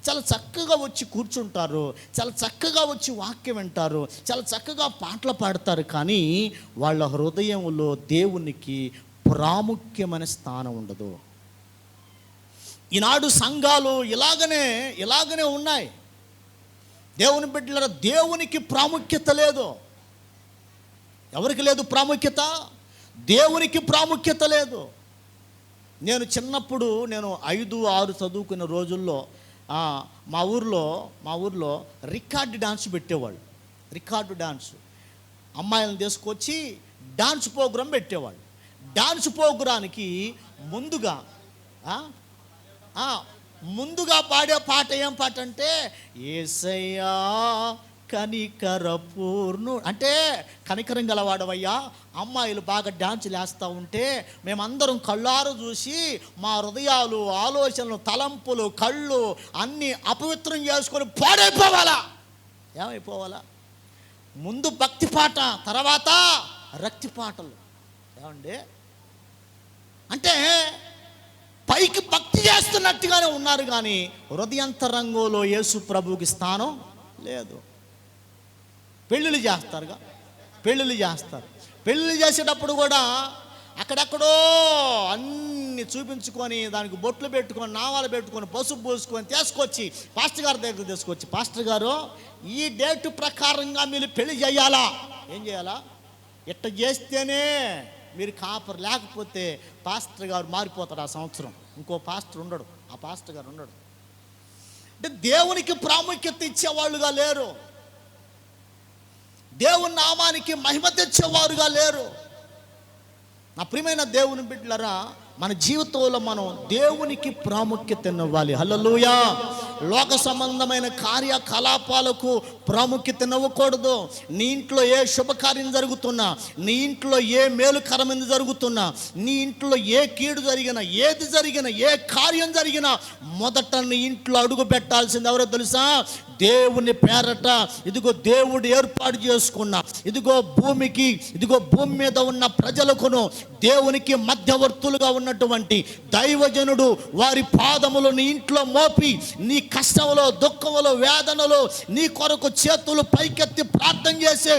చాలా చక్కగా వచ్చి కూర్చుంటారు, చాలా చక్కగా వచ్చి వాక్యం వింటారు, చాలా చక్కగా పాటలు పాడతారు, కానీ వాళ్ళ హృదయంలో దేవునికి ప్రాముఖ్యమైన స్థానం ఉండదు. ఈనాడు సంఘాలు ఇలాగనే ఉన్నాయి. దేవుని బిడ్డలారా, దేవునికి ప్రాముఖ్యత లేదు. ఎవరికి లేదు ప్రాముఖ్యత? దేవునికి ప్రాముఖ్యత లేదు. నేను చిన్నప్పుడు 5-6 చదువుకున్న రోజుల్లో మా ఊర్లో రికార్డు డాన్స్ పెట్టేవాళ్ళు. రికార్డు డాన్స్ అమ్మాయిలను తీసుకొచ్చి డాన్స్ ప్రోగ్రాం పెట్టేవాళ్ళు. డాన్స్ ప్రోగ్రాంకి ముందుగా పాడే పాట ఏం పాట అంటే, యేసయ్యా కనికరపూర్ణు, అంటే కనికరం గలవాడవయ్యా. అమ్మాయిలు బాగా డాన్సులు వేస్తూ ఉంటే మేమందరం కళ్ళారు చూసి మా హృదయాలు, ఆలోచనలు, తలంపులు, కళ్ళు అన్నీ అపవిత్రం చేసుకొని పాడైపోవాలా? ఏమైపోవాలా? ముందు భక్తి పాట, తర్వాత రక్తి పాటలు. ఏమండి అంటే పైకి భక్తి చేస్తున్నట్టుగానే ఉన్నారు, కానీ హృదయంతరంగంలో యేసు ప్రభువుకి స్థానం లేదు. పెళ్ళిళ్ళు చేస్తారు. పెళ్ళిళ్ళు చేసేటప్పుడు కూడా అక్కడెక్కడో అన్నీ చూపించుకొని, దానికి బొట్లు పెట్టుకొని, నావాలు పెట్టుకొని, పసుపు పోసుకొని తీసుకొచ్చి పాస్టర్ గారి దగ్గర తీసుకొచ్చి, పాస్టర్ గారు ఈ డేటు ప్రకారంగా మీరు పెళ్లి చేయాలా? ఏం చేయాలా? ఇట్ట చేస్తేనే మీరు కాపరు, లేకపోతే పాస్టర్ గారు మారిపోతాడు. ఆ సంవత్సరం ఇంకో పాస్టర్ ఉండడు, ఆ పాస్టర్ గారు ఉండడు. అంటే దేవునికి ప్రాముఖ్యత ఇచ్చేవాళ్ళుగా లేరు, దేవుని నామానికి మహిమ తెచ్చేవారుగా లేరు. నా ప్రియమైన దేవుని బిడ్డలారా, మన జీవితంలో మనం దేవునికి ప్రాముఖ్యత ఇవ్వాలి. హల్లెలూయా. లోక సంబంధమైన కార్యకలాపాలకు ప్రాముఖ్యత ఇవ్వకూడదు. నీ ఇంట్లో ఏ శుభకార్యం జరుగుతున్నా, నీ ఇంట్లో ఏ మేలుకరమైన జరుగుతున్నా, నీ ఇంట్లో ఏ కీడు జరిగినా, ఏది జరిగినా, ఏ కార్యం జరిగినా మొదట నీ ఇంట్లో అడుగు పెట్టాల్సింది ఎవరో తెలుసా? దేవుని పేరట. ఇదిగో దేవుడు ఏర్పాటు చేసుకున్న, ఇదిగో భూమి మీద ఉన్న ప్రజలకును దేవునికి మధ్యవర్తులుగా ఉన్నటువంటి దైవజనుడు వారి పాదములు నీ ఇంట్లో మోపి, నీ కష్టంలో, దుఃఖంలో, వేదనలో నీ కొరకు చేతులు పైకెత్తి ప్రార్థన చేసే